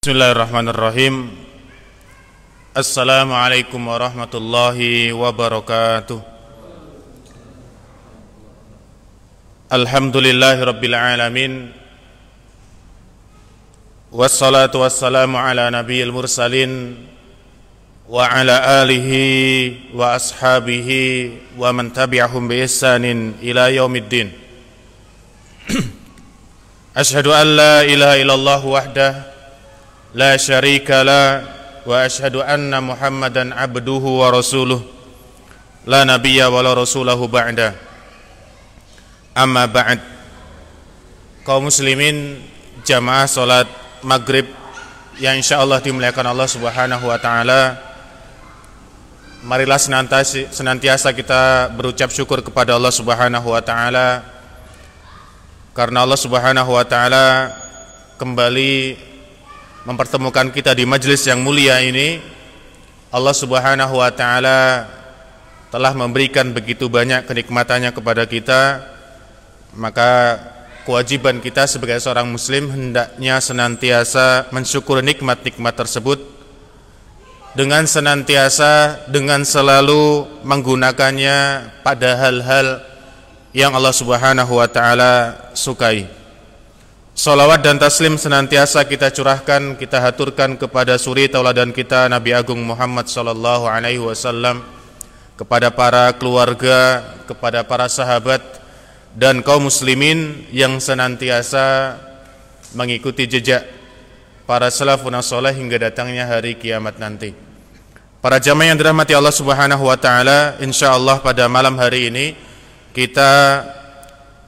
Bismillahirrahmanirrahim. Assalamualaikum warahmatullahi wabarakatuh. Alhamdulillahi rabbil alamin. Wassalatu wassalamu ala nabiyil mursalin wa ala alihi wa ashabihi wa man tabi'ahum bi ihsanin ila yaumiddin. Asyhadu an la ilaha illallah wahdahu la syarika la wa asyhadu anna Muhammadan abduhu wa rasuluh la nabiyya wa la rasulahu ba'da. Amma ba'd. Kaum muslimin jamaah salat maghrib yang insyaallah dimuliakan Allah Subhanahu wa taala, marilah senantiasa kita berucap syukur kepada Allah Subhanahu wa taala karena Allah Subhanahu wa taala kembali mempertemukan kita di majelis yang mulia ini. Allah Subhanahu wa taala telah memberikan begitu banyak kenikmatannya kepada kita, maka kewajiban kita sebagai seorang muslim hendaknya senantiasa mensyukuri nikmat-nikmat tersebut dengan selalu menggunakannya pada hal-hal yang Allah Subhanahu wa taala sukai. Salawat dan taslim senantiasa kita curahkan, kita haturkan kepada suri tauladan kita Nabi Agung Muhammad sallallahu alaihi wasallam, kepada para keluarga, kepada para sahabat dan kaum muslimin yang senantiasa mengikuti jejak para salafun saleh hingga datangnya hari kiamat nanti. Para jamaah yang dirahmati Allah Subhanahu wa taala, insyaallah pada malam hari ini kita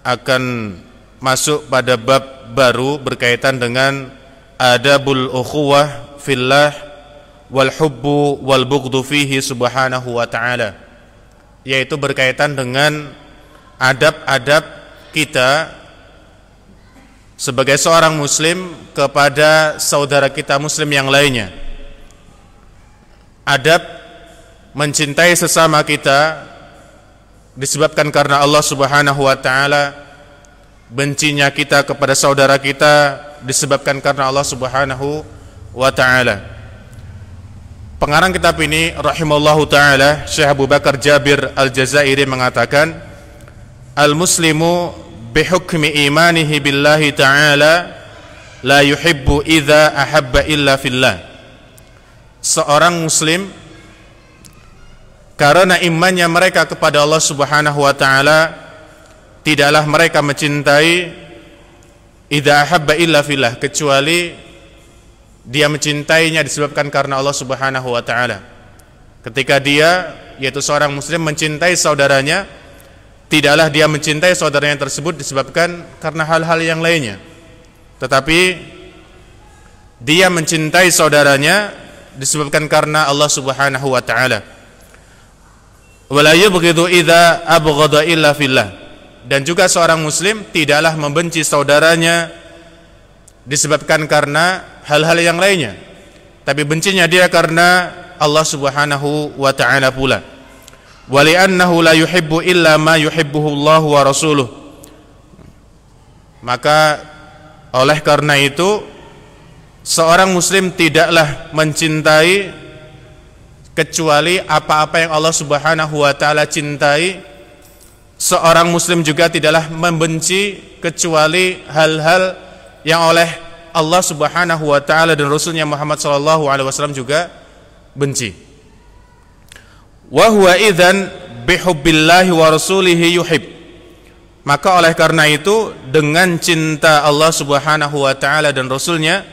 akan masuk pada bab baru berkaitan dengan adabul ukhuwah fillah wal hubbu wal bughdu fihi subhanahu wa ta'ala, yaitu berkaitan dengan adab-adab kita sebagai seorang muslim kepada saudara kita muslim yang lainnya. Adab mencintai sesama kita disebabkan karena Allah Subhanahu wa ta'ala, bencinya kita kepada saudara kita disebabkan karena Allah Subhanahu wa ta'ala. Pengarang kitab ini rahimallahu ta'ala, Syekh Abu Bakar Jabir Al-Jazairi mengatakan, al-muslimu bihukmi imanihi billahi ta'ala la yuhibbu idza ahabba illa fillah. Seorang muslim karena imannya mereka kepada Allah Subhanahu wa ta'ala, tidaklah mereka mencintai idza ahabba illa fillah, kecuali dia mencintainya disebabkan karena Allah Subhanahu wa taala. Ketika dia, yaitu seorang muslim, mencintai saudaranya, tidaklah dia mencintai saudaranya tersebut disebabkan karena hal-hal yang lainnya, tetapi dia mencintai saudaranya disebabkan karena Allah Subhanahu wa taala. Wala yubghidu idza abghada illa fillah. Dan juga seorang muslim tidaklah membenci saudaranya disebabkan karena hal-hal yang lainnya, tapi bencinya dia karena Allah Subhanahu wa ta'ala pula. Wa li'annahu la yuhibbu illa ma yuhibbuhu Allah wa rasuluh. Maka oleh karena itu seorang muslim tidaklah mencintai kecuali apa-apa yang Allah Subhanahu wa ta'ala cintai. Seorang muslim juga tidaklah membenci kecuali hal-hal yang oleh Allah Subhanahu wa ta'ala dan Rasulnya Muhammad sallallahu alaihi wasallam juga benci. Wa huwa idzan bihubbillahi wa rasulihi yuhib. Maka oleh karena itu, dengan cinta Allah Subhanahu wa ta'ala dan Rasulnya,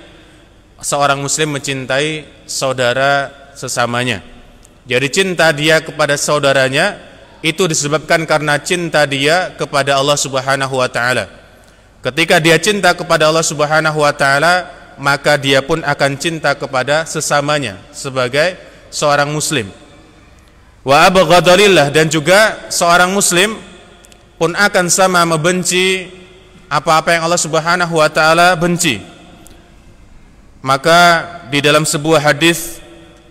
seorang muslim mencintai saudara sesamanya. Jadi cinta dia kepada saudaranya itu disebabkan karena cinta dia kepada Allah Subhanahu wa ta'ala. Ketika dia cinta kepada Allah Subhanahu wa ta'ala, maka dia pun akan cinta kepada sesamanya sebagai seorang muslim. Wa abghadalillah, dan juga seorang muslim pun akan sama membenci apa-apa yang Allah Subhanahu wa ta'ala benci. Maka di dalam sebuah hadis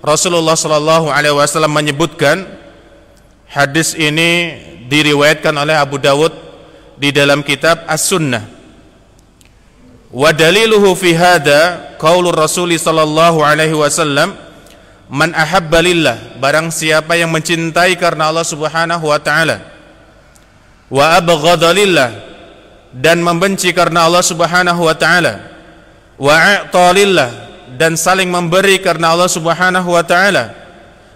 Rasulullah sallallahu alaihi wasallam menyebutkan, hadis ini diriwayatkan oleh Abu Dawud di dalam kitab As-Sunnah. Wa daliluhu fi hada qaulur Rasul sallallahu alaihi wasallam, man ahabba lillah, barang siapa yang mencintai karena Allah Subhanahu wa taala, wa abghadha lillah, dan membenci karena Allah Subhanahu wa taala, wa a'ta lillah, dan saling memberi karena Allah Subhanahu wa taala,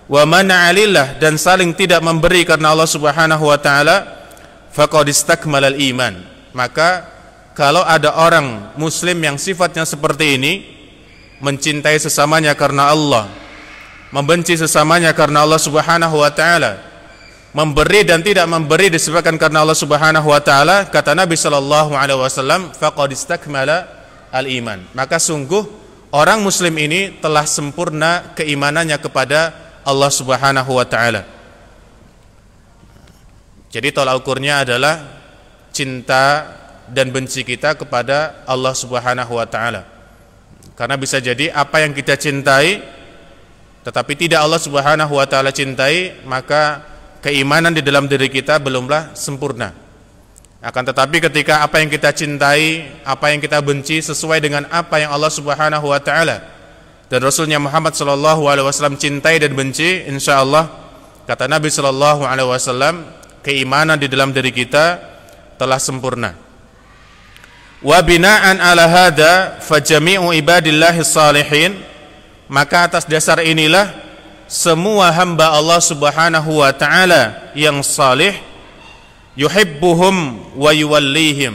wa mana'a lillah, dan saling tidak memberi karena Allah Subhanahu wa taala, faqad istakmalal iman. Maka kalau ada orang muslim yang sifatnya seperti ini, mencintai sesamanya karena Allah, membenci sesamanya karena Allah Subhanahu wa taala, memberi dan tidak memberi disebabkan karena Allah Subhanahu wa taala, kata Nabi sallallahu alaihi wasallam, faqad istakmala al-iman. Maka sungguh orang muslim ini telah sempurna keimanannya kepada Allah Subhanahu wa taala. Jadi tolak ukurnya adalah cinta dan benci kita kepada Allah Subhanahu wa taala. Karena bisa jadi apa yang kita cintai tetapi tidak Allah Subhanahu wa taala cintai, maka keimanan di dalam diri kita belumlah sempurna. Akan tetapi ketika apa yang kita cintai, apa yang kita benci sesuai dengan apa yang Allah Subhanahu wa taala dan Rasulnya Muhammad sallallahu alaihi wasallam cintai dan benci, insyaallah kata Nabi sallallahu alaihi wasallam, keimanan di dalam diri kita telah sempurna. Wa bina'an ala hada fajami'u ibadillahi salihin, maka atas dasar inilah semua hamba Allah Subhanahu wa taala yang salih, yuhibbuhum wa yuwallihim,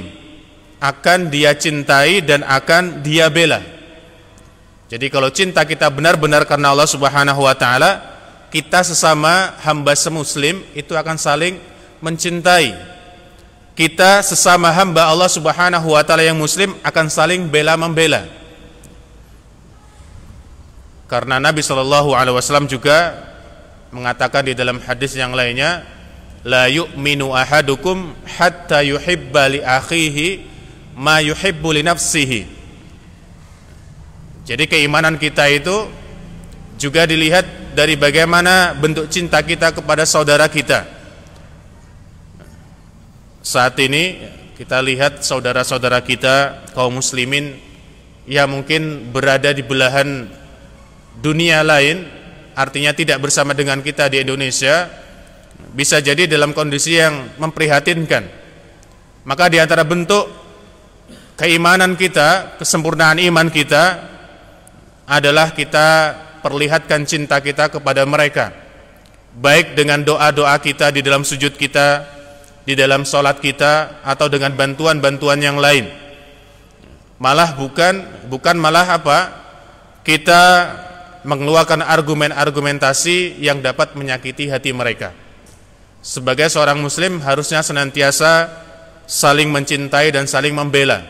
akan dia cintai dan akan dia bela. Jadi kalau cinta kita benar-benar karena Allah Subhanahu wa taala, kita sesama hamba semuslim itu akan saling mencintai. Kita sesama hamba Allah Subhanahu wa taala yang muslim akan saling bela-membela. Karena Nabi sallallahu alaihi wasallam juga mengatakan di dalam hadis yang lainnya, la yu'minu ahadukum hatta yuhibba li akhihi ma yuhibbu li nafsihi. Jadi keimanan kita itu juga dilihat dari bagaimana bentuk cinta kita kepada saudara kita. Saat ini kita lihat saudara-saudara kita kaum muslimin yang mungkin berada di belahan dunia lain, artinya tidak bersama dengan kita di Indonesia, bisa jadi dalam kondisi yang memprihatinkan. Maka di antara bentuk keimanan kita, kesempurnaan iman kita adalah kita perlihatkan cinta kita kepada mereka, baik dengan doa-doa kita di dalam sujud kita, di dalam sholat kita, atau dengan bantuan-bantuan yang lain. Malah bukan malah apa, kita mengeluarkan argumentasi yang dapat menyakiti hati mereka. Sebagai seorang muslim harusnya senantiasa saling mencintai dan saling membela.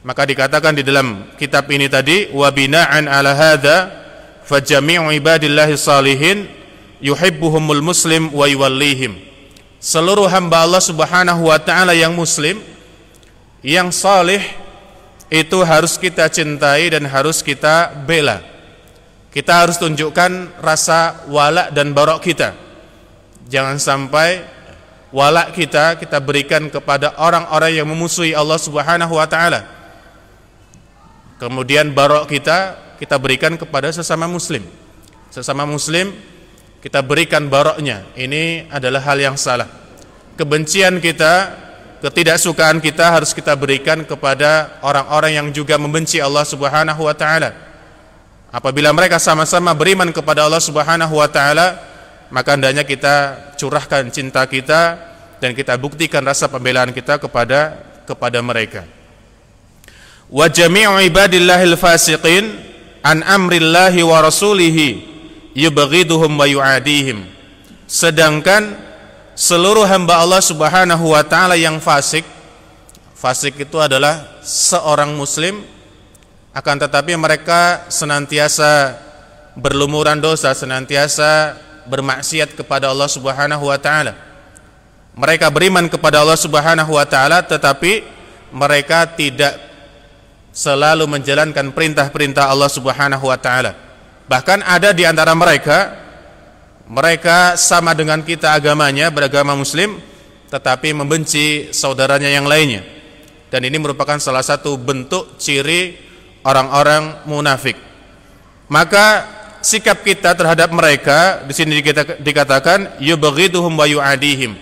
Maka dikatakan di dalam kitab ini tadi, wa bina'an ala hadza fajami'u ibadillahi salihin yuhibbuhumul muslim wa yuwallihim. Seluruh hamba Allah Subhanahu wa taala yang muslim, yang salih, itu harus kita cintai dan harus kita bela. Kita harus tunjukkan rasa wala dan barok kita. Jangan sampai wala kita berikan kepada orang-orang yang memusuhi Allah Subhanahu wa taala. Kemudian barok kita berikan kepada sesama muslim. Sesama muslim kita berikan baroknya. Ini adalah hal yang salah. Kebencian kita, ketidaksukaan kita harus kita berikan kepada orang-orang yang juga membenci Allah Subhanahu wa taala. Apabila mereka sama-sama beriman kepada Allah Subhanahu wa taala, maka hendaknya kita curahkan cinta kita dan kita buktikan rasa pembelaan kita kepada mereka. Wa jami'u ibadillahil fasiqin an amrillahi wa rasulihi yubghiduhum wa yu'adihim. Sedangkan seluruh hamba Allah Subhanahu wa taala yang fasik itu adalah seorang muslim, akan tetapi mereka senantiasa berlumuran dosa, senantiasa bermaksiat kepada Allah Subhanahu wa taala. Mereka beriman kepada Allah Subhanahu wa taala, tetapi mereka tidak selalu menjalankan perintah-perintah Allah Subhanahu wa taala. Bahkan ada di antara mereka sama dengan kita agamanya, beragama muslim, tetapi membenci saudaranya yang lainnya. Dan ini merupakan salah satu bentuk ciri orang-orang munafik. Maka sikap kita terhadap mereka di sini dikatakan yubghiduhum wa yu'adihim.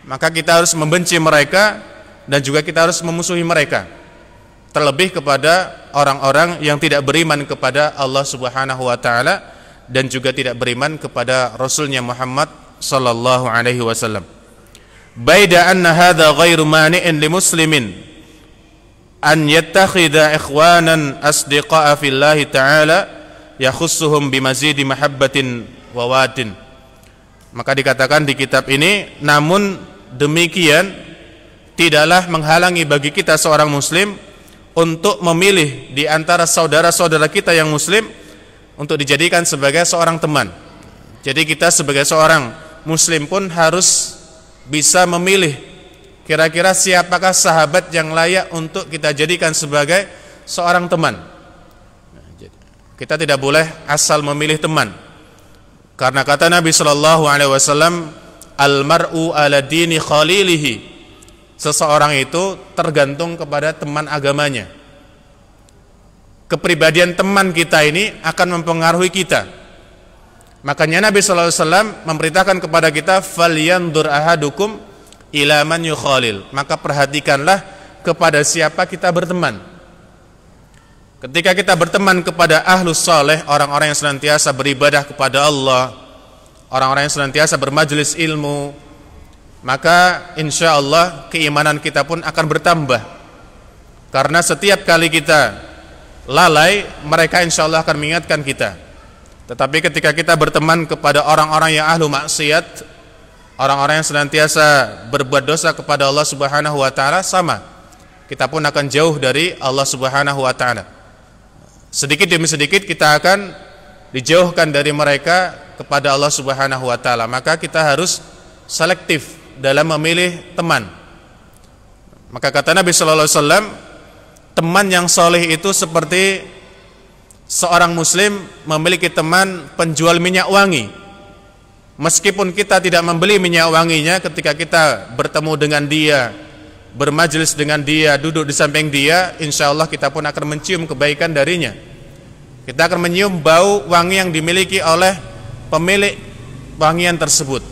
Maka kita harus membenci mereka dan juga kita harus memusuhi mereka. Terlebih kepada orang-orang yang tidak beriman kepada Allah Subhanahu wa taala dan juga tidak beriman kepada Rasulnya Muhammad sallallahu alaihi wasallam. Baida anna hadza ghairu mani'in li muslimin an yattakhidha ikhwanan asdiqa'a fillahi ta'ala yakhussuhum bimazidi mahabbatin wa wadin. Maka dikatakan di kitab ini, namun demikian tidaklah menghalangi bagi kita seorang muslim untuk memilih di antara saudara-saudara kita yang muslim untuk dijadikan sebagai seorang teman. Jadi kita sebagai seorang muslim pun harus bisa memilih kira-kira siapakah sahabat yang layak untuk kita jadikan sebagai seorang teman. Kita tidak boleh asal memilih teman. Karena kata Nabi sallallahu alaihi wasallam, al-mar'u ala dini khalilihi. Seseorang itu tergantung kepada teman agamanya. Kepribadian teman kita ini akan mempengaruhi kita. Makanya Nabi sallallahu alaihi wasallam memberitakan kepada kita, falyandur ahadukum ila man yukhalil. Maka perhatikanlah kepada siapa kita berteman. Ketika kita berteman kepada ahlus saleh, orang-orang yang senantiasa beribadah kepada Allah, orang-orang yang senantiasa bermajelis ilmu, maka insya Allah keimanan kita pun akan bertambah. Karena setiap kali kita lalai, mereka insya Allah akan mengingatkan kita. Tetapi ketika kita berteman kepada orang-orang yang ahlu maksiat, orang-orang yang senantiasa berbuat dosa kepada Allah Subhanahu wa taala, sama, kita pun akan jauh dari Allah Subhanahu wa taala. Sedikit demi sedikit kita akan dijauhkan dari mereka kepada Allah Subhanahu wa taala. Maka kita harus selektif dalam memilih teman. Maka kata Nabi sallallahu alaihi wasallam, teman yang soleh itu seperti seorang muslim memiliki teman penjual minyak wangi. Meskipun kita tidak membeli minyak wanginya, ketika kita bertemu dengan dia, bermajelis dengan dia, duduk di samping dia, insya Allah kita pun akan mencium kebaikan darinya. Kita akan mencium bau wangi yang dimiliki oleh pemilik wangian tersebut.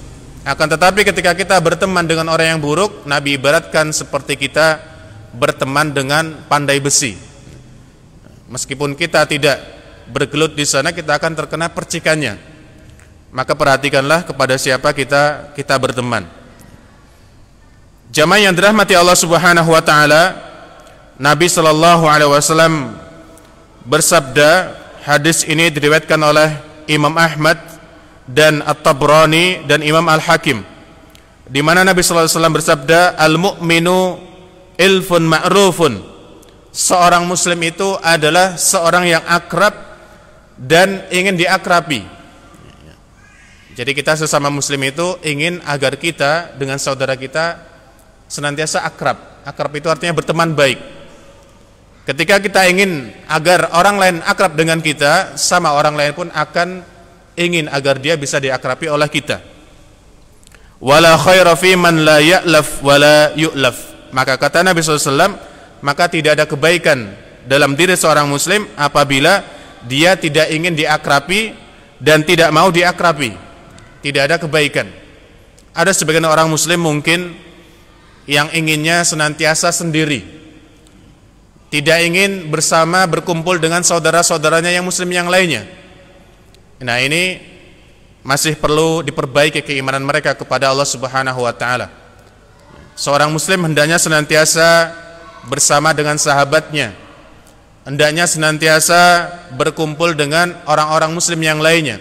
Akan tetapi ketika kita berteman dengan orang yang buruk, Nabi ibaratkan seperti kita berteman dengan pandai besi. Meskipun kita tidak bergelut di sana, kita akan terkena percikannya. Maka perhatikanlah kepada siapa kita berteman. Jamaah yang dirahmati Allah Subhanahu wa taala, Nabi sallallahu alaihi wasallam bersabda, hadis ini diriwayatkan oleh Imam Ahmad dan At-Tabrani dan Imam Al-Hakim, di mana Nabi sallallahu alaihi wasallam bersabda, al-mu'minu ilfun ma'rufun. Seorang muslim itu adalah seorang yang akrab dan ingin diakrabi. Jadi kita sesama muslim itu ingin agar kita dengan saudara kita senantiasa akrab. Akrab itu artinya berteman baik. Ketika kita ingin agar orang lain akrab dengan kita, sama orang lain pun akan ingin agar dia bisa diakrabi oleh kita. Wala khaira fi man la ya'laf wala yu'laf. Maka kata Nabi SAW, maka tidak ada kebaikan dalam diri seorang muslim apabila dia tidak ingin diakrabi dan tidak mau diakrabi. Tidak ada kebaikan. Ada sebagian orang muslim mungkin yang inginnya senantiasa sendiri, tidak ingin bersama berkumpul dengan saudara-saudaranya yang muslim yang lainnya. Nah, ini masih perlu diperbaiki keimanan mereka kepada Allah Subhanahu wa taala. Seorang muslim hendaknya senantiasa bersama dengan sahabatnya, hendaknya senantiasa berkumpul dengan orang-orang muslim yang lainnya.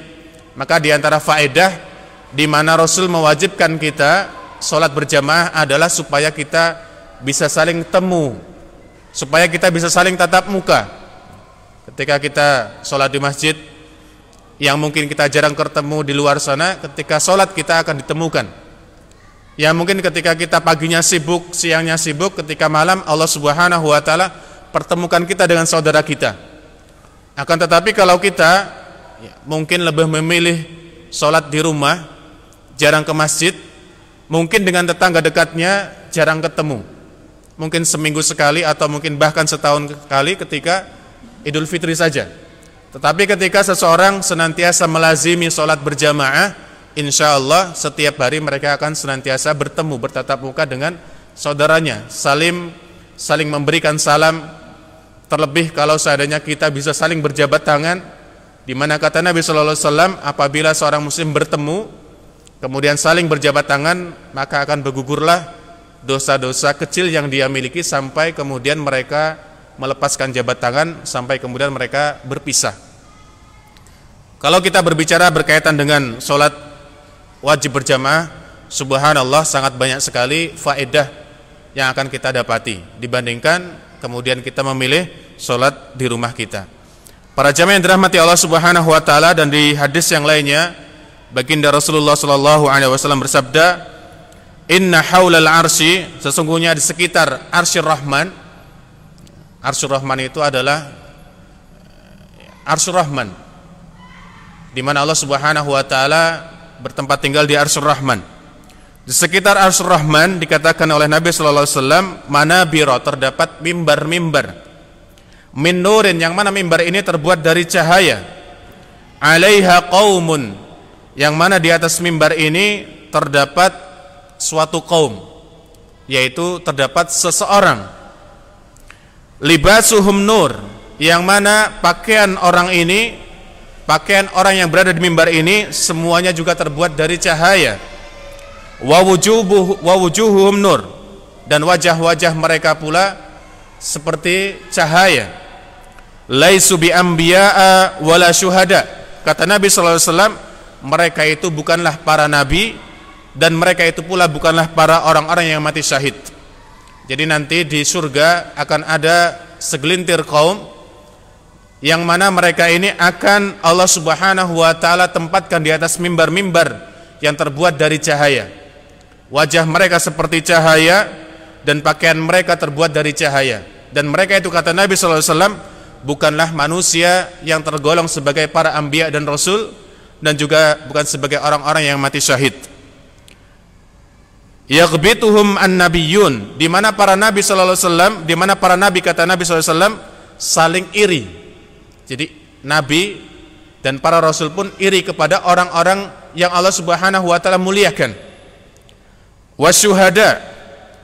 Maka di antara faedah di mana Rasul mewajibkan kita sholat berjamaah adalah supaya kita bisa saling temu, supaya kita bisa saling tatap muka. Ketika kita sholat di masjid yang mungkin kita jarang ketemu di luar sana, ketika sholat kita akan ditemukan. Yang mungkin ketika kita paginya sibuk, siangnya sibuk, ketika malam Allah Subhanahu wa taala pertemukan kita dengan saudara kita. Akan tetapi kalau kita mungkin lebih memilih sholat di rumah, jarang ke masjid, mungkin dengan tetangga dekatnya jarang ketemu. mungkin seminggu sekali atau mungkin bahkan setahun sekali ketika Idul Fitri saja. Tetapi ketika seseorang senantiasa melazimi sholat berjamaah, insya Allah setiap hari mereka akan senantiasa bertemu, bertatap muka dengan saudaranya, saling memberikan salam. Terlebih kalau seandainya kita bisa saling berjabat tangan, di mana kata Nabi sallallahu alaihi wasallam, apabila seorang muslim bertemu kemudian saling berjabat tangan, maka akan bergugurlah dosa-dosa kecil yang dia miliki sampai kemudian mereka melepaskan jabat tangan, sampai kemudian mereka berpisah. Kalau kita berbicara berkaitan dengan sholat wajib berjamaah, subhanallah sangat banyak sekali faedah yang akan kita dapati dibandingkan kemudian kita memilih sholat di rumah kita. Para jamaah yang dirahmati Allah Subhanahu wa taala, dan di hadis yang lainnya baginda Rasulullah sallallahu alaihi wasallam bersabda, inna haulal arsy, sesungguhnya di sekitar Arsyur Rahman. Arsyur Rahman itu adalah Arsyur Rahman, di mana Allah Subhanahu wa taala bertempat tinggal di Arsyur Rahman. Di sekitar Arsyur Rahman dikatakan oleh Nabi sallallahu alaihi wasallam, manabira, terdapat mimbar-mimbar min nurin, yang mana mimbar ini terbuat dari cahaya, alaiha qaumun, yang mana di atas mimbar ini terdapat suatu kaum, yaitu terdapat seseorang, libasuhum nur, yang mana pakaian orang ini, pakaian orang yang berada di mimbar ini semuanya juga terbuat dari cahaya, wa wujuhuhum nur, dan wajah-wajah mereka pula seperti cahaya, laisu bi anbiya'a wala syuhada. Kata Nabi sallallahu alaihi wasallam, mereka itu bukanlah para nabi dan mereka itu pula bukanlah para orang-orang yang mati syahid. Jadi nanti di surga akan ada segelintir kaum yang mana mereka ini akan Allah Subhanahu wa taala tempatkan di atas mimbar-mimbar yang terbuat dari cahaya. Wajah mereka seperti cahaya dan pakaian mereka terbuat dari cahaya. Dan mereka itu, kata Nabi sallallahu alaihi wasallam, bukanlah manusia yang tergolong sebagai para anbiya dan rasul, dan juga bukan sebagai orang-orang yang mati syahid. Yaghbituhum an-nabiyyun, di mana para nabi sallallahu alaihi wasallam, di mana para nabi, kata Nabi sallallahu alaihi wasallam, saling iri. Jadi nabi dan para rasul pun iri kepada orang-orang yang Allah Subhanahu wa taala muliakan. Wasyuhada,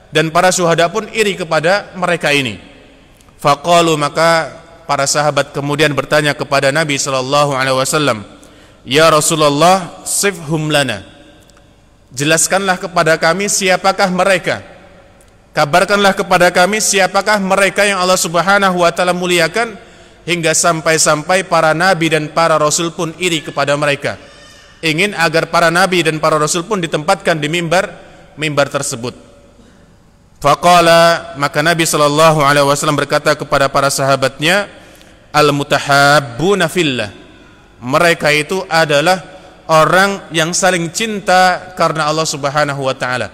dan para syuhada pun iri kepada mereka ini. Faqalu, maka para sahabat kemudian bertanya kepada Nabi sallallahu alaihi wasallam, ya Rasulullah, sifhum lana, jelaskanlah kepada kami siapakah mereka, kabarkanlah kepada kami siapakah mereka yang Allah Subhanahu wa taala muliakan, hingga sampai-sampai para nabi dan para rasul pun iri kepada mereka, ingin agar para nabi dan para rasul pun ditempatkan di mimbar tersebut. Faqala, maka Nabi sallallahu alaihi wasallam berkata kepada para sahabatnya, al-mutahabbuna fillah, mereka itu adalah orang yang saling cinta karena Allah Subhanahu wa taala.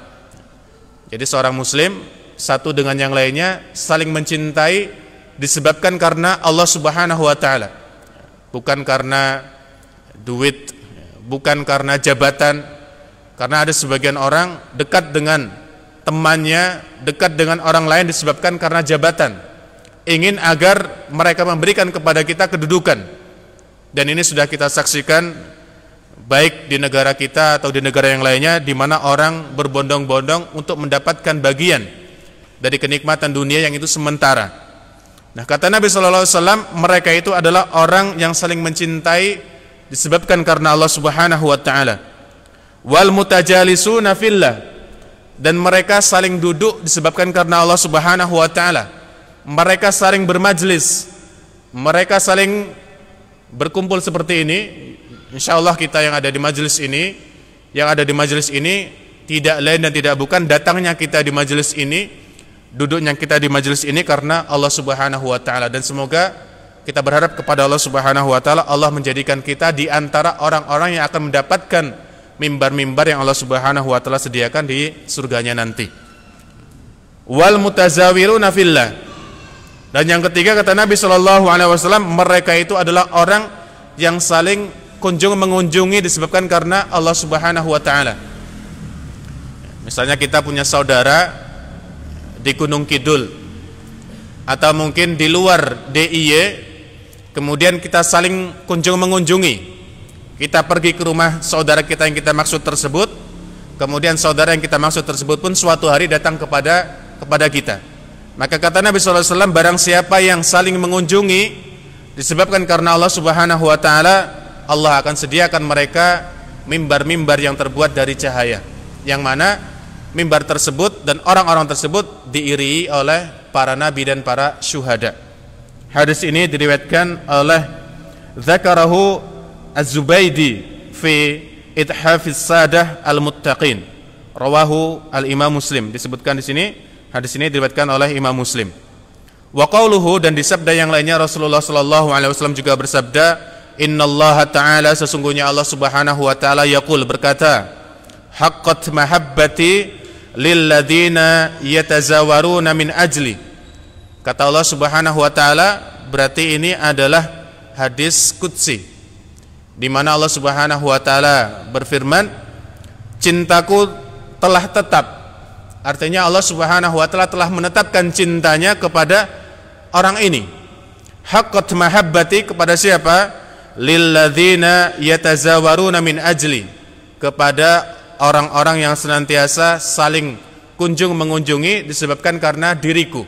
Jadi seorang muslim satu dengan yang lainnya saling mencintai disebabkan karena Allah Subhanahu wa taala. Bukan karena duit, bukan karena jabatan. Karena ada sebagian orang dekat dengan temannya, dekat dengan orang lain disebabkan karena jabatan, ingin agar mereka memberikan kepada kita kedudukan. Dan ini sudah kita saksikan baik di negara kita atau di negara yang lainnya, di mana orang berbondong-bondong untuk mendapatkan bagian dari kenikmatan dunia yang itu sementara. Nah, kata Nabi sallallahu alaihi wasallam, mereka itu adalah orang yang saling mencintai disebabkan karena Allah Subhanahu wa taala. Wal mutajalisuna fillah, dan mereka saling duduk disebabkan karena Allah Subhanahu wa taala. Mereka saling bermajlis, mereka saling berkumpul seperti ini. Insyaallah kita yang ada di majelis ini, tidak lain dan tidak bukan datangnya kita di majelis ini, duduknya kita di majelis ini karena Allah Subhanahu wa taala. Dan semoga kita berharap kepada Allah Subhanahu wa taala, Allah menjadikan kita di antara orang-orang yang akan mendapatkan mimbar-mimbar yang Allah Subhanahu wa taala sediakan di surganya nanti. Wal mutazawiruna fillah, dan yang ketiga kata Nabi sallallahu alaihi wasallam, mereka itu adalah orang yang saling kunjung mengunjungi disebabkan karena Allah Subhanahu wa taala. Misalnya kita punya saudara di Gunung Kidul, atau mungkin di luar DIY, kemudian kita saling mengunjungi. Kita pergi ke rumah saudara kita yang kita maksud tersebut, kemudian saudara yang kita maksud tersebut pun suatu hari datang kepada kita. Maka kata Nabi SAW, barang siapa yang saling mengunjungi disebabkan karena Allah Subhanahu wa ta'ala, Allah akan sediakan mereka mimbar-mimbar yang terbuat dari cahaya, yang mana mimbar tersebut dan orang-orang tersebut diiringi oleh para nabi dan para syuhada. Hadis ini diriwayatkan oleh Zakarahu Az-Zubaydi fi Ithafis Sadah Al-Muttaqin, rawahu Al-Imam Muslim. Disebutkan di sini, hadis ini diriwayatkan oleh Imam Muslim. Wa qauluhu, dan di sabda yang lainnya Rasulullah sallallahu alaihi wasallam juga bersabda, innallaha ta'ala, sesungguhnya Allah Subhanahu wa ta'ala yaqul, berkata, haqqat mahabbati lilladzina yatazawaruna min ajli. Kata Allah Subhanahu wa ta'ala, berarti ini adalah hadis qudsi, di mana Allah Subhanahu wa ta'ala berfirman, cintaku telah tetap. Artinya Allah Subhanahu wa ta'ala telah menetapkan cintanya kepada orang ini. Haqqat mahabbati, kepada siapa? Lilladzina yatazawaruna min ajli, kepada orang-orang yang senantiasa saling mengunjungi disebabkan karena diriku.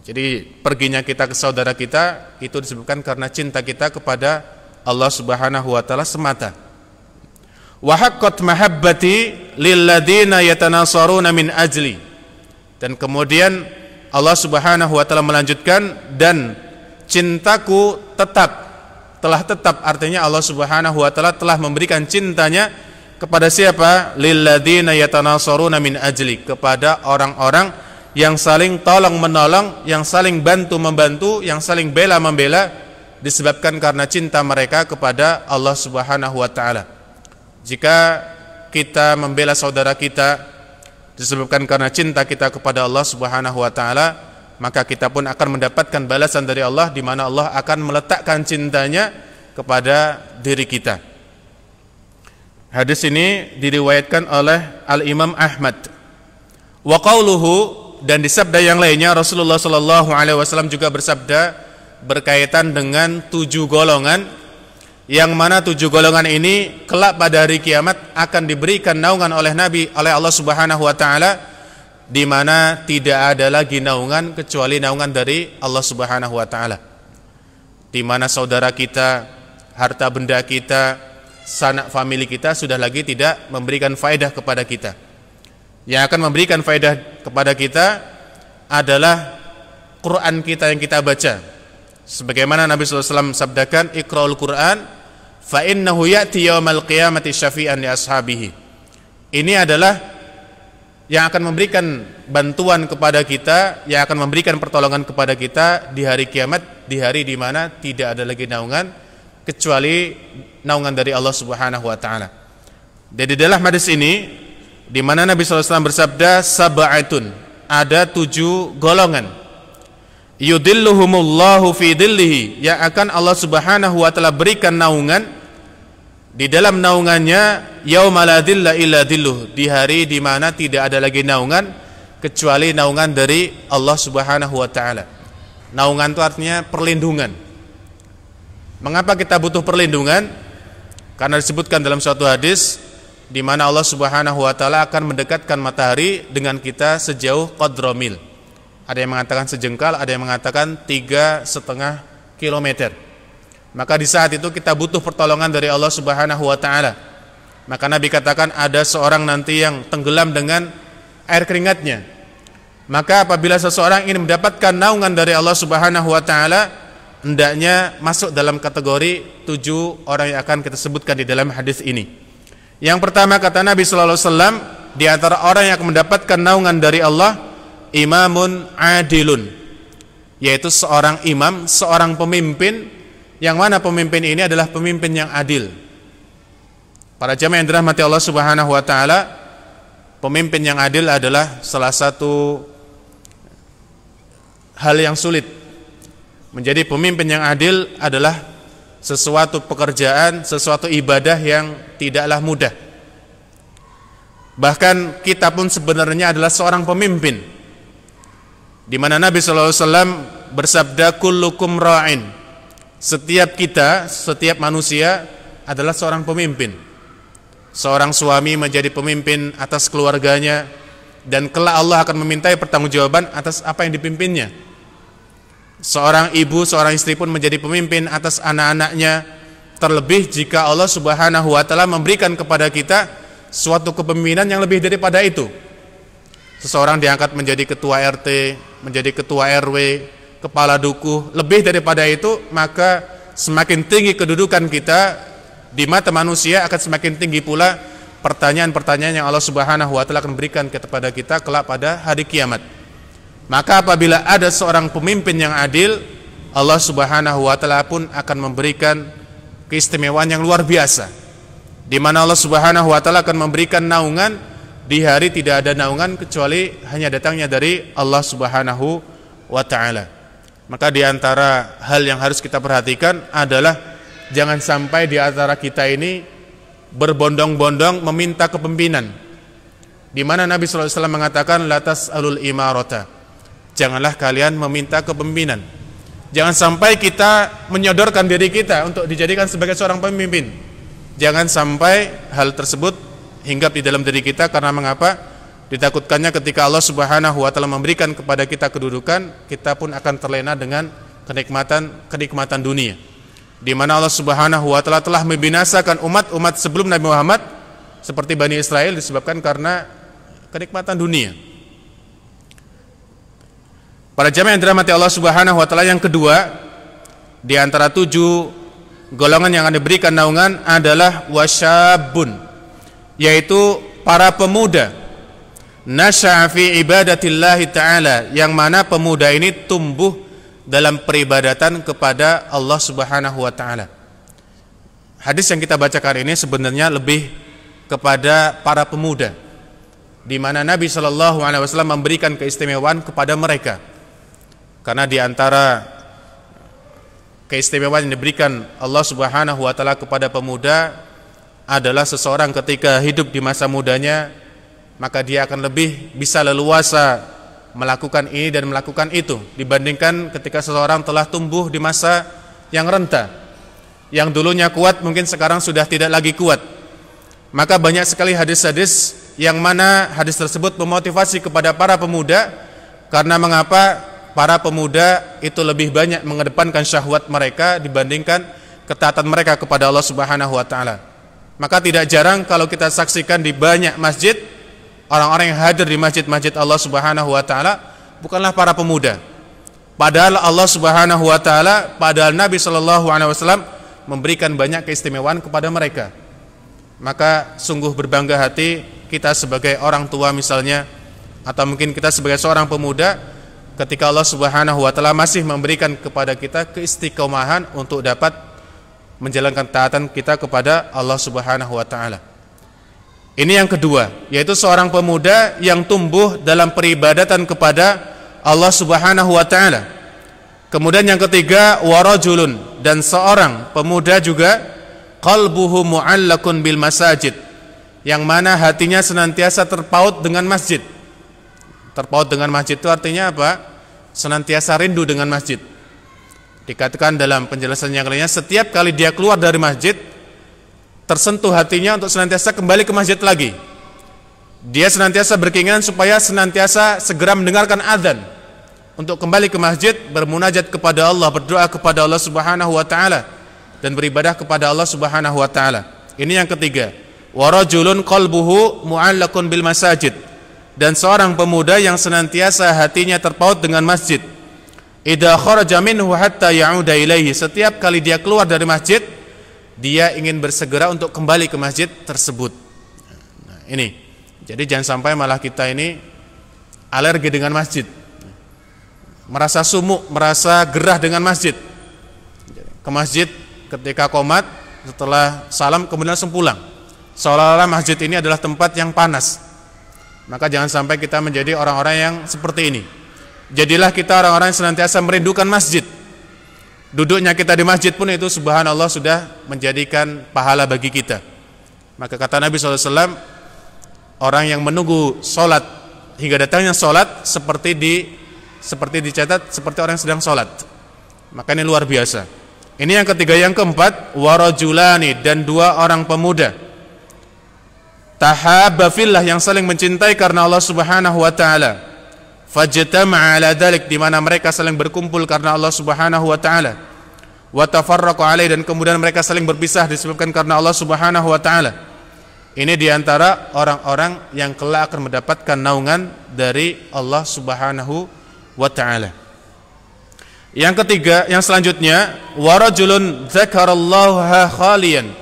Jadi perginya kita ke saudara kita itu disebabkan karena cinta kita kepada Allah Subhanahu wa ta'ala semata. Wa haqqat mahabbati lilladzina yatanasaruna min ajli, dan kemudian Allah Subhanahu wa ta'ala melanjutkan, dan cintaku telah tetap, artinya Allah Subhanahu wa ta'ala telah memberikan cintanya kepada siapa? Lilladzina yatanasaruna min ajli, kepada orang-orang yang saling tolong menolong, yang saling bantu membantu, yang saling bela membela disebabkan karena cinta mereka kepada Allah Subhanahu wa ta'ala. Jika kita membela saudara kita disebabkan karena cinta kita kepada Allah Subhanahu wa ta'ala, maka kita pun akan mendapatkan balasan dari Allah, di mana Allah akan meletakkan cintanya kepada diri kita. Hadis ini diriwayatkan oleh Al-Imam Ahmad. Wa qauluhu, dan di sabda yang lainnya Rasulullah sallallahu alaihi wasallam juga bersabda berkaitan dengan 7 golongan, yang mana 7 golongan ini kelak pada hari kiamat akan diberikan naungan oleh Allah Subhanahu wa ta'ala, di mana tidak ada lagi naungan kecuali naungan dari Allah Subhanahu wa ta'ala, di mana saudara kita, harta benda kita, sanak famili kita sudah lagi tidak memberikan faedah kepada kita. Yang akan memberikan faedah kepada kita adalah Quran kita yang kita baca. Sebagaimana Nabi SAW sabdakan, iqra'ul Quran fa innahu ya'ti yaumal qiyamati syafi'an li ashabihi. Ini adalah yang akan memberikan bantuan kepada kita, yang akan memberikan pertolongan kepada kita di hari kiamat, di hari di mana tidak ada lagi naungan kecuali naungan dari Allah Subhanahu wa ta'ala. Jadi dalam hadis ini, di mana Nabi SAW bersabda, sab'atun, ada 7 golongan, yudilluhumullahu fi dillihi, yang akan Allah Subhanahu wa ta'ala berikan naungan di dalam naungannya, yauma la dilla illa dilluh, di hari di mana tidak ada lagi naungan kecuali naungan dari Allah Subhanahu wa ta'ala. Naungan itu artinya perlindungan. Mengapa kita butuh perlindungan? Karena disebutkan dalam suatu hadis, di mana Allah Subhanahu wa ta'ala akan mendekatkan matahari dengan kita sejauh qadra mil. Ada yang mengatakan sejengkal, ada yang mengatakan 3,5 kilometer. Maka di saat itu kita butuh pertolongan dari Allah Subhanahu wa ta'ala. Maka Nabi katakan ada seorang nanti yang tenggelam dengan air keringatnya. Maka apabila seseorang ingin mendapatkan naungan dari Allah Subhanahu wa ta'ala, hendaknya masuk dalam kategori 7 orang yang akan kita sebutkan di dalam hadis ini. Yang pertama, kata Nabi sallallahu alaihi wasallam, di antara orang yang akan mendapatkan naungan dari Allah, imamun adilun, yaitu seorang imam, seorang pemimpin, yang mana pemimpin ini adalah pemimpin yang adil. Para jamaah yang dirahmati Allah Subhanahu wa ta'ala, pemimpin yang adil adalah salah satu hal yang sulit. Menjadi pemimpin yang adil adalah sesuatu pekerjaan, sesuatu ibadah yang tidaklah mudah. Bahkan kita pun sebenarnya adalah seorang pemimpin. di mana Nabi sallallahu alaihi wasallam bersabda, kullukum ra'in. Setiap kita, setiap manusia adalah seorang pemimpin. Seorang suami menjadi pemimpin atas keluarganya, dan kelak Allah akan memintai pertanggungjawaban atas apa yang dipimpinnya. Seorang ibu, seorang istri pun menjadi pemimpin atas anak-anaknya. Terlebih jika Allah Subhanahu wa taala memberikan kepada kita suatu kepemimpinan yang lebih daripada itu. Seseorang diangkat menjadi ketua RT, menjadi ketua RW, kepala dukuh, lebih daripada itu, maka semakin tinggi kedudukan kita di mata manusia, akan semakin tinggi pula pertanyaan-pertanyaan yang Allah Subhanahu wa taala akan berikan kepada kita kelak pada hari kiamat. Maka apabila ada seorang pemimpin yang adil, Allah Subhanahu wa taala pun akan memberikan keistimewaan yang luar biasa, di mana Allah Subhanahu wa taala akan memberikan naungan di hari tidak ada naungan kecuali hanya datangnya dari Allah Subhanahu wa taala. Maka di antara hal yang harus kita perhatikan adalah jangan sampai di antara kita ini berbondong-bondong meminta kepemimpinan, di mana Nabi sallallahu alaihi wasallam mengatakan la tas'alul imarata. Janganlah kalian meminta kepemimpinan. Jangan sampai kita menyodorkan diri kita untuk dijadikan sebagai seorang pemimpin. Jangan sampai hal tersebut hinggap di dalam diri kita, karena mengapa? Ditakutkannya ketika Allah Subhanahu wa taala memberikan kepada kita kedudukan, kita pun akan terlena dengan kenikmatan dunia. Di mana Allah Subhanahu wa taala telah membinasakan umat-umat sebelum Nabi Muhammad seperti Bani Israel disebabkan karena kenikmatan dunia. Para jamaah yang dirahmati Allah Subhanahu wa taala, yang kedua di antara 7 golongan yang akan diberikan naungan adalah wasyabun, yaitu para pemuda nasya'a fi ibadatillah ta'ala, yang mana pemuda ini tumbuh dalam peribadatan kepada Allah Subhanahu wa taala. Hadis yang kita bacakan ini sebenarnya lebih kepada para pemuda, di mana Nabi sallallahu alaihi wasallam memberikan keistimewaan kepada mereka. Karena di antara keistimewaan yang diberikan Allah Subhanahu wa taala kepada pemuda adalah seseorang ketika hidup di masa mudanya, maka dia akan lebih bisa leluasa melakukan ini dan melakukan itu dibandingkan ketika seseorang telah tumbuh di masa yang renta. Yang dulunya kuat mungkin sekarang sudah tidak lagi kuat. Maka banyak sekali hadis-hadis yang mana hadis tersebut memotivasi kepada para pemuda, karena mengapa? Para pemuda itu lebih banyak mengedepankan syahwat mereka dibandingkan ketaatan mereka kepada Allah Subhanahu wa taala. Maka tidak jarang kalau kita saksikan di banyak masjid, orang-orang yang hadir di masjid-masjid Allah Subhanahu wa taala bukanlah para pemuda. Padahal Allah Subhanahu wa taala, padahal Nabi sallallahu alaihi wasallam memberikan banyak keistimewaan kepada mereka. Maka sungguh berbangga hati kita sebagai orang tua misalnya, atau mungkin kita sebagai seorang pemuda, ketika Allah Subhanahu wa taala masih memberikan kepada kita keistiqomahan untuk dapat menjalankan taatan kita kepada Allah Subhanahu wa taala. Ini yang kedua, yaitu seorang pemuda yang tumbuh dalam peribadatan kepada Allah Subhanahu wa taala. Kemudian yang ketiga, warajulun, dan seorang pemuda juga qalbuhu mu'allaqun bil masajid, yang mana hatinya senantiasa terpaut dengan masjid. Terpaut dengan masjid itu artinya apa? Senantiasa rindu dengan masjid. Dikatakan dalam penjelasan yang lainnya, setiap kali dia keluar dari masjid, tersentuh hatinya untuk senantiasa kembali ke masjid lagi. Dia senantiasa berkeinginan supaya senantiasa segera mendengarkan azan untuk kembali ke masjid, bermunajat kepada Allah, berdoa kepada Allah Subhanahu wa taala, dan beribadah kepada Allah Subhanahu wa taala. Ini yang ketiga, warajulun qalbuhu mu'allaqun bil masajid, dan seorang pemuda yang senantiasa hatinya terpaut dengan masjid. Idza kharaja minhu hatta ya'uda ilaihi, setiap kali dia keluar dari masjid, dia ingin bersegera untuk kembali ke masjid tersebut. Nah, ini. Jadi jangan sampai malah kita ini alergi dengan masjid, merasa sumuk, merasa gerah dengan masjid. Ke masjid ketika qomat, setelah salam kemudian langsung pulang, seolah-olah masjid ini adalah tempat yang panas. Maka jangan sampai kita menjadi orang-orang yang seperti ini. Jadilah kita orang-orang yang senantiasa merindukan masjid. Duduknya kita di masjid pun itu subhanallah sudah menjadikan pahala bagi kita. Maka kata Nabi SAW, orang yang menunggu sholat hingga datangnya sholat seperti seperti dicatat seperti orang yang sedang sholat. Maka ini luar biasa. Ini yang ketiga. Yang keempat, warajulani, dan dua orang pemuda tahabba fillah, yang saling mencintai karena Allah Subhanahu wa taala. Fajtama'a ala dzalik, di mana mereka saling berkumpul karena Allah Subhanahu wa taala. Wa tafarraqu alaihi, dan kemudian mereka saling berpisah disebabkan karena Allah Subhanahu wa taala. Ini diantara orang-orang yang kelak akan mendapatkan naungan dari Allah Subhanahu wa taala. Yang ketiga, yang selanjutnya, warajulun dzakarallaha khaliyan,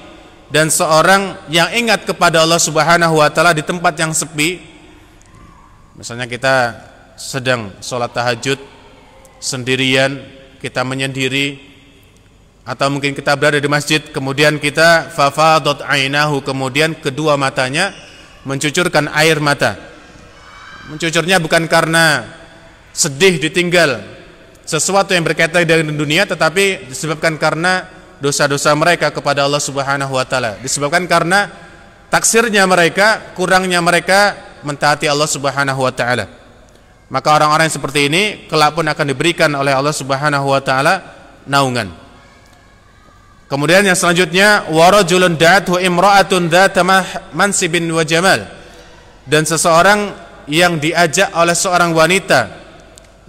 dan seorang yang ingat kepada Allah Subhanahu wa taala di tempat yang sepi. Misalnya kita sedang sholat tahajud sendirian, kita menyendiri, atau mungkin kita berada di masjid, kemudian kita fafadat ainahu, kemudian kedua matanya mencucurkan air mata. Mencucurnya bukan karena sedih ditinggal sesuatu yang berkaitan dengan dunia, tetapi disebabkan karena dosa-dosa mereka kepada Allah Subhanahu wa taala, disebabkan karena taksirnya mereka, kurangnya mereka mentaati Allah Subhanahu wa taala. Maka orang-orang yang seperti ini kelak pun akan diberikan oleh Allah Subhanahu wa taala naungan. Kemudian yang selanjutnya, warajulun da'athu imra'atun dzata mansibin wa jamal, dan seseorang yang diajak oleh seorang wanita,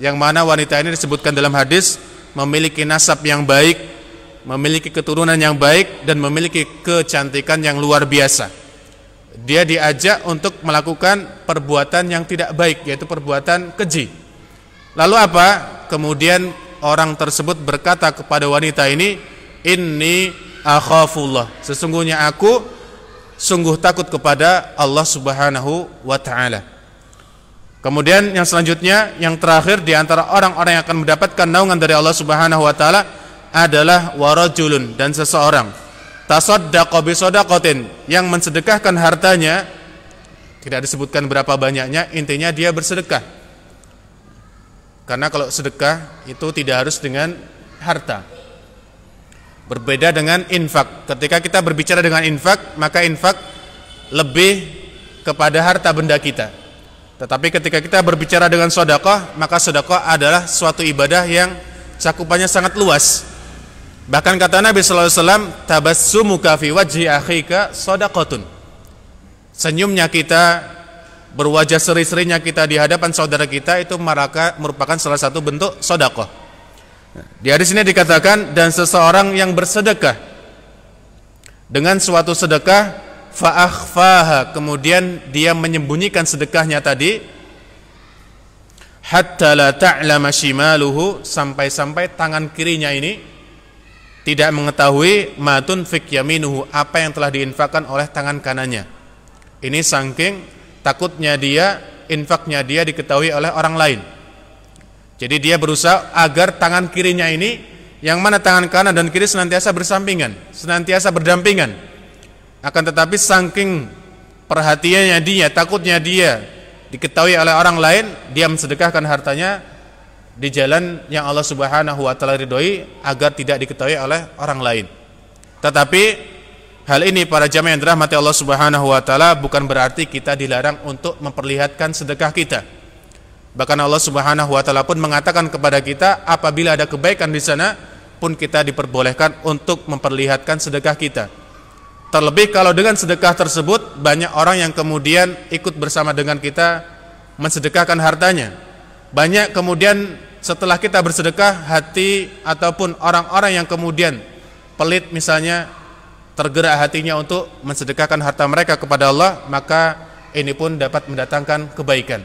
yang mana wanita ini disebutkan dalam hadis memiliki nasab yang baik, memiliki keturunan yang baik, dan memiliki kecantikan yang luar biasa. Dia diajak untuk melakukan perbuatan yang tidak baik, yaitu perbuatan keji. Lalu apa? Kemudian orang tersebut berkata kepada wanita ini, inni akhafullah, sesungguhnya aku sungguh takut kepada Allah Subhanahu wa taala. Kemudian yang selanjutnya, yang terakhir di antara orang-orang yang akan mendapatkan naungan dari Allah Subhanahu wa taala adalah warajulun, dan seseorang tasaddaqa bi shadaqatin, yang mensedekahkan hartanya, tidak disebutkan berapa banyaknya, intinya dia bersedekah. Karena kalau sedekah itu tidak harus dengan harta. Berbeda dengan infak. Ketika kita berbicara dengan infak, maka infak lebih kepada harta benda kita. Tetapi ketika kita berbicara dengan sedekah, maka sedekah adalah suatu ibadah yang cakupannya sangat luas. Bahkan kata Nabi sallallahu alaihi wasallam, tabassumuka fi wajhi akhika shadaqatun. Senyumnya kita, berwajah seri-serinya kita di hadapan saudara kita, itu merupakan salah satu bentuk sedekah. Di hadis ini dikatakan, dan seseorang yang bersedekah dengan suatu sedekah, fa akhfaha, kemudian dia menyembunyikan sedekahnya tadi, hatta la ta'lama shimaluhu, sampai-sampai tangan kirinya ini tidak mengetahui ma tunfik yaminuhu, apa yang telah diinfakkan oleh tangan kanannya. Ini saking takutnya dia, infaknya dia diketahui oleh orang lain. Jadi dia berusaha agar tangan kirinya ini, yang mana tangan kanan dan kiri senantiasa bersampingan, senantiasa berdampingan. Akan tetapi saking perhatiannya dia, takutnya dia diketahui oleh orang lain, dia mensedekahkan hartanya di jalan yang Allah Subhanahu wa taala ridhoi, agar tidak diketahui oleh orang lain. Tetapi hal ini para jamaah yang dirahmati Allah Subhanahu wa taala bukan berarti kita dilarang untuk memperlihatkan sedekah kita. Bahkan Allah Subhanahu wa taala pun mengatakan kepada kita, apabila ada kebaikan di sana pun kita diperbolehkan untuk memperlihatkan sedekah kita. Terlebih kalau dengan sedekah tersebut banyak orang yang kemudian ikut bersama dengan kita mensedekahkan hartanya. Banyak kemudian setelah kita bersedekah, hati ataupun orang-orang yang kemudian pelit misalnya, tergerak hatinya untuk mensedekahkan harta mereka kepada Allah, maka ini pun dapat mendatangkan kebaikan.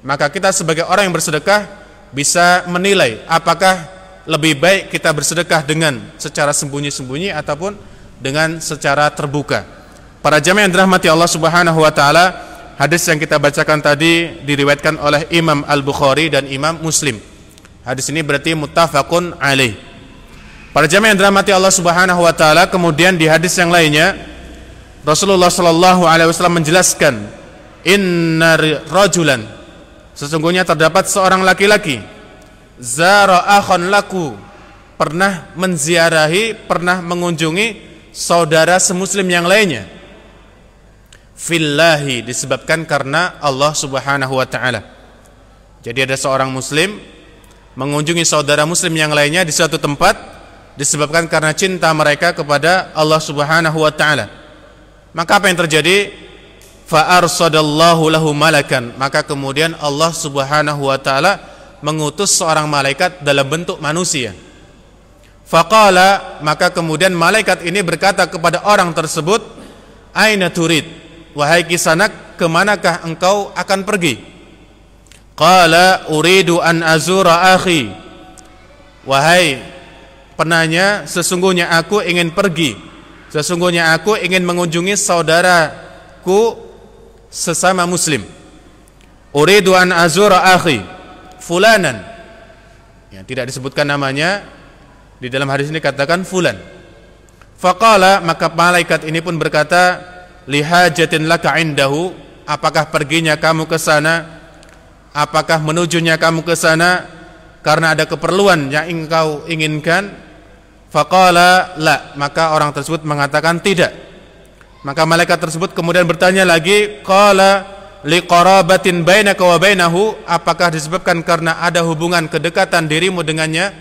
Maka kita sebagai orang yang bersedekah bisa menilai apakah lebih baik kita bersedekah dengan secara sembunyi-sembunyi ataupun dengan secara terbuka. Para jamaah yang dirahmati Allah Subhanahu wa taala, hadis yang kita bacakan tadi diriwayatkan oleh Imam Al-Bukhari dan Imam Muslim. Hadis ini berarti muttafaqun alaih. Para jamaah yang dirahmati Allah Subhanahu wa taala, kemudian di hadis yang lainnya Rasulullah sallallahu alaihi wasallam menjelaskan, inna rajulan, sesungguhnya terdapat seorang laki-laki, zara akhan laku, pernah menziarahi, pernah mengunjungi saudara semuslim yang lainnya, fillahi, disebabkan karena Allah Subhanahu wa taala. Jadi ada seorang muslim mengunjungi saudara muslim yang lainnya di suatu tempat disebabkan karena cinta mereka kepada Allah Subhanahu wa taala. Maka apa yang terjadi? Fa arsadallahu lahu malakan, maka kemudian Allah Subhanahu wa taala mengutus seorang malaikat dalam bentuk manusia. Faqala, maka kemudian malaikat ini berkata kepada orang tersebut, aina turid, wahai kisanak, kemanakah engkau akan pergi? Qala uridu an azura akhi, wahai penanya, sesungguhnya aku ingin pergi, sesungguhnya aku ingin mengunjungi saudaraku sesama muslim. Uridu an azura akhi fulanan, ya, tidak disebutkan namanya, di dalam hadis ini katakan fulan. Faqala, maka malaikat ini pun berkata, lihajatin laka indahu, apakah perginya kamu ke sana, apakah menujunya kamu ke sana karena ada keperluan yang engkau inginkan? Faqala la, maka orang tersebut mengatakan tidak. Maka malaikat tersebut kemudian bertanya lagi, qala liqarabatin bainaka wa bainahu, apakah disebabkan karena ada hubungan kedekatan dirimu dengannya?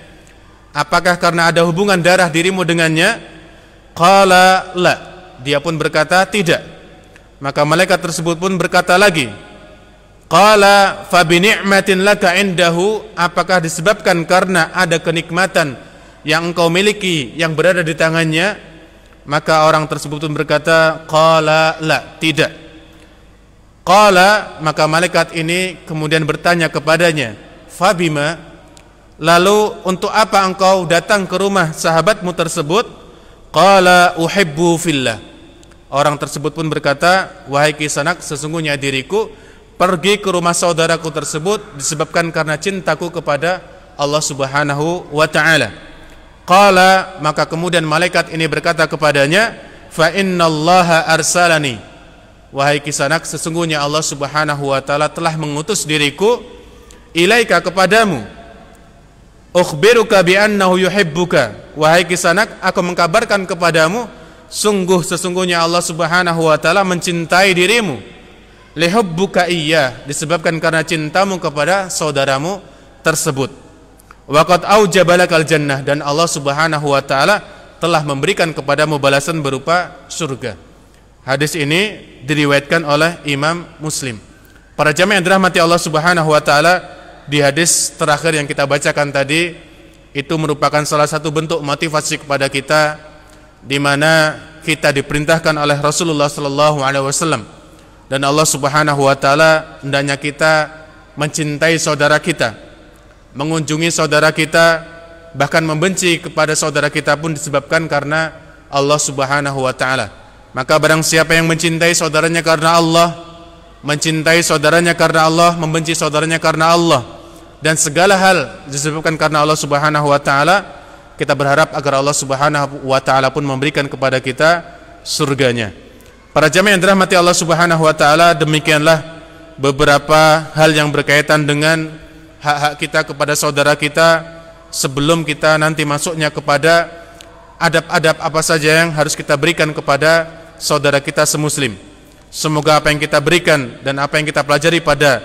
Apakah karena ada hubungan darah dirimu dengannya? Qala la, dia pun berkata tidak. Maka malaikat tersebut pun berkata lagi, qala fa bi ni'matin laka indahu, apakah disebabkan karena ada kenikmatan yang engkau miliki yang berada di tangannya? Maka orang tersebut pun berkata, qala la, tidak. Qala, maka malaikat ini kemudian bertanya kepadanya, fabima, lalu untuk apa engkau datang ke rumah sahabatmu tersebut? Qala uhibbu fillah, orang tersebut pun berkata, wahai kisanak, sesungguhnya diriku pergi ke rumah saudaraku tersebut disebabkan karena cintaku kepada Allah Subhanahu wa ta'ala. Qala, maka kemudian malaikat ini berkata kepadanya, fa innallaha arsalani, wahai kisanak, sesungguhnya Allah Subhanahu wa ta'ala telah mengutus diriku ilaika, kepadamu. Ukhbiruka bi annahu yuhibbuka, wahai kisanak, aku mengkabarkan kepadamu, sesungguhnya Allah Subhanahu wa ta'ala mencintai dirimu. Lihubbuka iyyah, disebabkan karena cintamu kepada saudaramu tersebut. Waqad aujabalakal jannah, dan Allah Subhanahu wa ta'ala telah memberikan kepadamu balasan berupa surga. Hadis ini diriwayatkan oleh Imam Muslim. Para jamaah yang dirahmati Allah Subhanahu wa ta'ala, di hadis terakhir yang kita bacakan tadi, itu merupakan salah satu bentuk motivasi kepada kita, di mana kita diperintahkan oleh Rasulullah sallallahu alaihi wasallam, dan Allah Subhanahu wa ta'ala hendaknya kita mencintai saudara kita, mengunjungi saudara kita, bahkan membenci kepada saudara kita pun disebabkan karena Allah Subhanahu wa ta'ala. Maka barang siapa yang mencintai saudaranya karena Allah, mencintai saudaranya karena Allah, membenci saudaranya karena Allah, dan segala hal disebabkan karena Allah Subhanahu wa ta'ala, kita berharap agar Allah Subhanahu wa ta'ala pun memberikan kepada kita surganya. Para jamaah yang dirahmati Allah Subhanahu wa ta'ala, demikianlah beberapa hal yang berkaitan dengan hak-hak kita kepada saudara kita, sebelum kita nanti masuknya kepada adab-adab apa saja yang harus kita berikan kepada saudara kita semuslim. Semoga apa yang kita berikan dan apa yang kita pelajari pada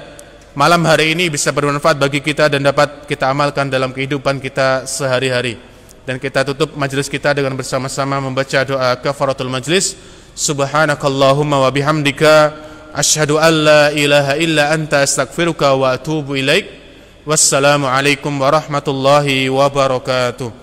malam hari ini bisa bermanfaat bagi kita dan dapat kita amalkan dalam kehidupan kita sehari-hari. Dan kita tutup majelis kita dengan bersama-sama membaca doa kafaratul majlis. Subhanakallahumma wa bihamdika asyhadu an la ilaha illa anta astaghfiruka wa atubu ilaik. Wassalamualaikum warahmatullahi wabarakatuh.